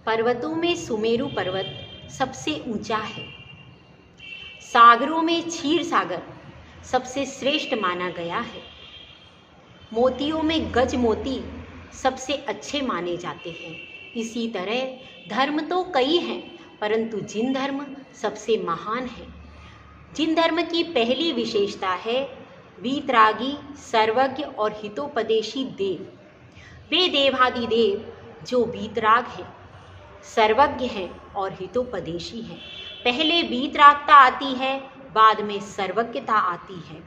पर्वतों में सुमेरु पर्वत सबसे ऊंचा है। सागरों में क्षीर सागर सबसे श्रेष्ठ माना गया है। मोतियों में गज मोती सबसे अच्छे माने जाते हैं। इसी तरह धर्म तो कई हैं, परंतु जिन धर्म सबसे महान है। जिन धर्म की पहली विशेषता है वीतरागी, सर्वज्ञ और हितोपदेशी देव। वे देवादिदेव जो वीतराग हैं, सर्वज्ञ हैं और हितोपदेशी हैं। पहले वीतरागता आती है, बाद में सर्वज्ञता आती है।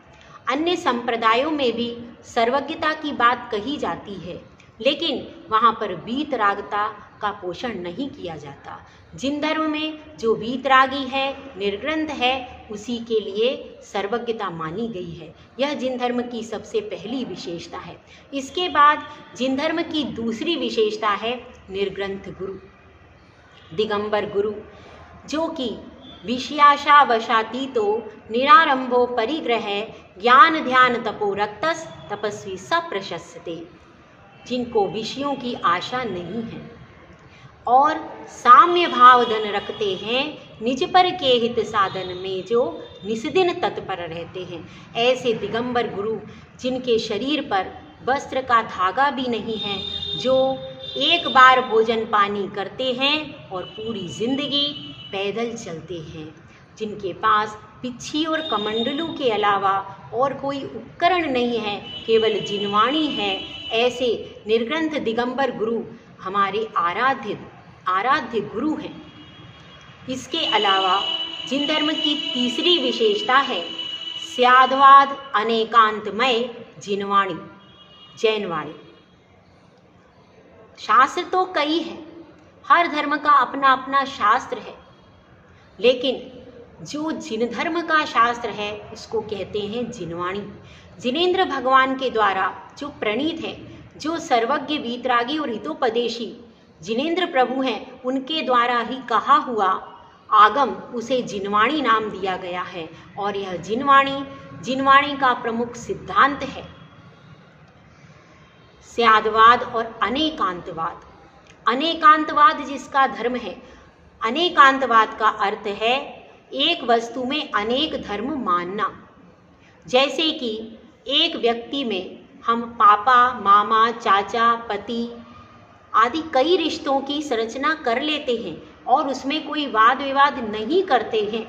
अन्य संप्रदायों में भी सर्वज्ञता की बात कही जाती है, लेकिन वहाँ पर वीतरागता का पोषण नहीं किया जाता। जिन धर्म में जो वीतरागी है, निर्ग्रंथ है, उसी के लिए सर्वज्ञता मानी गई है। यह जिन धर्म की सबसे पहली विशेषता है। इसके बाद जिन धर्म की दूसरी विशेषता है निर्ग्रंथ गुरु, दिगंबर गुरु, जो कि विषयाशा वशातीतो निरारंभो परिग्रह ज्ञान ध्यान तपो रक्तस तपस्वी स प्रशस्यते। जिनको विषयों की आशा नहीं है और साम्य भाव धन रखते हैं, निज पर के हित साधन में जो निस्दिन तत्पर रहते हैं। ऐसे दिगंबर गुरु जिनके शरीर पर वस्त्र का धागा भी नहीं है, जो एक बार भोजन पानी करते हैं और पूरी जिंदगी पैदल चलते हैं, जिनके पास पिच्छी और कमंडलू के अलावा और कोई उपकरण नहीं है, केवल जिनवाणी है। ऐसे निर्ग्रंथ दिगंबर गुरु हमारे आराध्य गुरु हैं। इसके अलावा जिन धर्म की तीसरी विशेषता है स्याद्वाद अनेकांतमय जिनवाणी, जैनवाणी। शास्त्र तो कई हैं, हर धर्म का अपना अपना शास्त्र है, लेकिन जो जिन धर्म का शास्त्र है उसको कहते हैं जिनवाणी। जिनेंद्र भगवान के द्वारा जो प्रणीत है, जो सर्वज्ञ वीतरागी और हितोपदेशी जिनेंद्र प्रभु हैं, उनके द्वारा ही कहा हुआ आगम उसे जिनवाणी नाम दिया गया है। और यह जिनवाणी का प्रमुख सिद्धांत है स्याद्वाद और अनेकांतवाद। अनेकांतवाद जिसका धर्म है, अनेकांतवाद का अर्थ है एक वस्तु में अनेक धर्म मानना। जैसे कि एक व्यक्ति में हम पापा, मामा, चाचा, पति आदि कई रिश्तों की संरचना कर लेते हैं और उसमें कोई वाद विवाद नहीं करते हैं।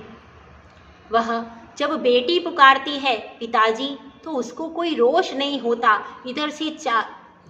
वह जब बेटी पुकारती है पिताजी, तो उसको कोई रोष नहीं होता। इधर से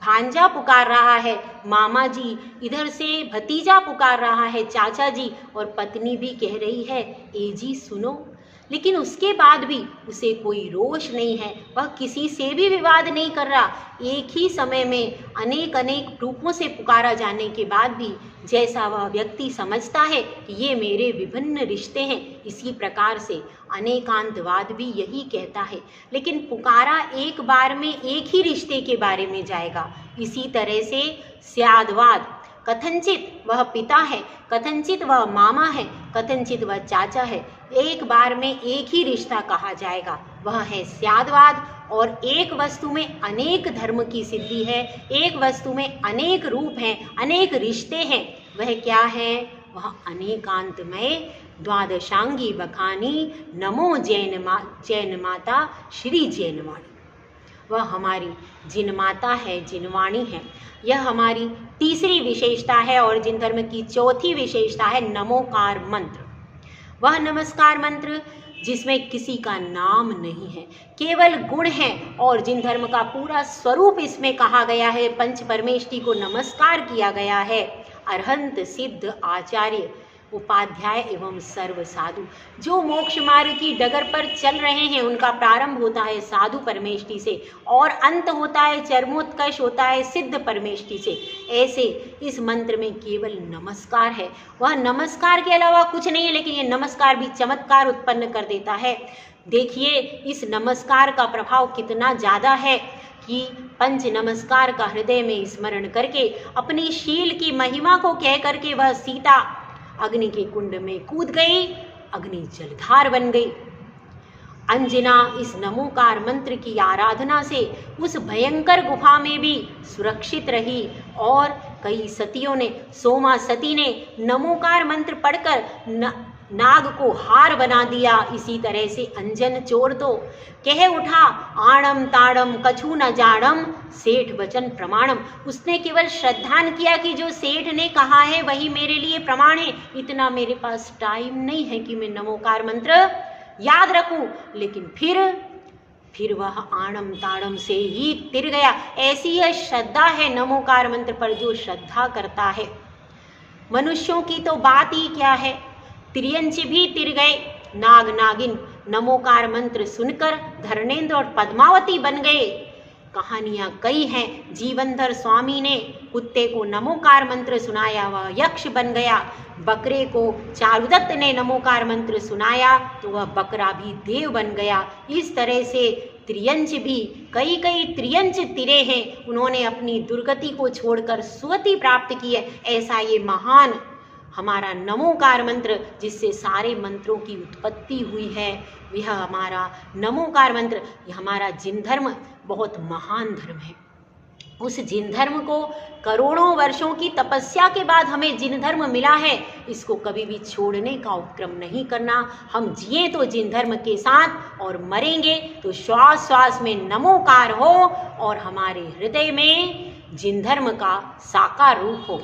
भांजा पुकार रहा है मामा जी, इधर से भतीजा पुकार रहा है चाचा जी, और पत्नी भी कह रही है ए जी सुनो। लेकिन उसके बाद भी उसे कोई रोष नहीं है, वह किसी से भी विवाद नहीं कर रहा। एक ही समय में अनेक रूपों से पुकारा जाने के बाद भी जैसा वह व्यक्ति समझता है कि ये मेरे विभिन्न रिश्ते हैं, इसी प्रकार से अनेकांतवाद भी यही कहता है। लेकिन पुकारा एक बार में एक ही रिश्ते के बारे में जाएगा। इसी तरह से स्याद्वाद, कथनचित वह पिता है, कथनचित वह मामा है, कथनचित वह चाचा है, एक बार में एक ही रिश्ता कहा जाएगा, वह है स्याद्वाद। और एक वस्तु में अनेक धर्म की सिद्धि है, एक वस्तु में अनेक रूप हैं, अनेक रिश्ते हैं, वह क्या है? वह अनेकांतमय द्वादशांगी बखानी नमो जैन माता श्री जैनवाणी। वह हमारी जिन माता है, जिनवाणी है। यह हमारी तीसरी विशेषता है। और जिन धर्म की चौथी विशेषता है नमोकार मंत्र। वह नमस्कार मंत्र जिसमें किसी का नाम नहीं है, केवल गुण है। और जिन धर्म का पूरा स्वरूप इसमें कहा गया है, पंच परमेष्टि को नमस्कार किया गया है। अरहंत, सिद्ध, आचार्य, उपाध्याय एवं सर्व साधु। जो मोक्ष मार्ग की डगर पर चल रहे हैं, उनका प्रारंभ होता है साधु परमेष्टि से और अंत होता है, चरमोत्कर्ष होता है सिद्ध परमेष्टि से। ऐसे इस मंत्र में केवल नमस्कार है। वह नमस्कार के अलावा कुछ नहीं है, लेकिन ये नमस्कार भी चमत्कार उत्पन्न कर देता है। देखिए इस नमस्कार का प्रभाव कितना ज़्यादा है कि पंच नमस्कार का हृदय में स्मरण करके अपनी शील की महिमा को कह करके वह सीता अग्नि के कुंड में कूद गई, अग्नि जलधार बन गई। अंजना इस नमोकार मंत्र की आराधना से उस भयंकर गुफा में भी सुरक्षित रही और कई सतियों ने, सोमा सती ने नमोकार मंत्र पढ़कर नाग को हार बना दिया। इसी तरह से अंजन चोर तो कह उठा, आणम ताड़म कछु न जाड़म सेठ वचन प्रमाणम। उसने केवल श्रद्धान किया कि जो सेठ ने कहा है वही मेरे लिए प्रमाण है, इतना मेरे पास टाइम नहीं है कि मैं नमोकार मंत्र याद रखूं। लेकिन फिर वह आणम ताड़म से ही तिर गया। ऐसी यह श्रद्धा है नमोकार मंत्र पर, जो श्रद्धा करता है। मनुष्यों की तो बात ही क्या है, त्रियंच भी तिर गए। नाग नागिन नमोकार मंत्र सुनकर धर्मेंद्र और पद्मावती बन गए। कहानियां कई हैं। जीवनधर स्वामी ने कुत्ते को नमोकार मंत्र सुनाया, वह यक्ष बन गया। बकरे को चारुदत्त ने नमोकार मंत्र सुनाया तो वह बकरा भी देव बन गया। इस तरह से त्रियंच भी कई त्रियंच तिरे हैं, उन्होंने अपनी दुर्गति को छोड़कर सुगति प्राप्त की है। ऐसा ये महान हमारा नमोकार मंत्र, जिससे सारे मंत्रों की उत्पत्ति हुई है, यह हमारा नमोकार मंत्र, यह हमारा जिन धर्म बहुत महान धर्म है। उस जिन धर्म को करोड़ों वर्षों की तपस्या के बाद हमें जिन धर्म मिला है, इसको कभी भी छोड़ने का उपक्रम नहीं करना। हम जिए तो जिन धर्म के साथ और मरेंगे तो श्वास श्वास में नमोकार हो और हमारे हृदय में जिन धर्म का साकार रूप हो।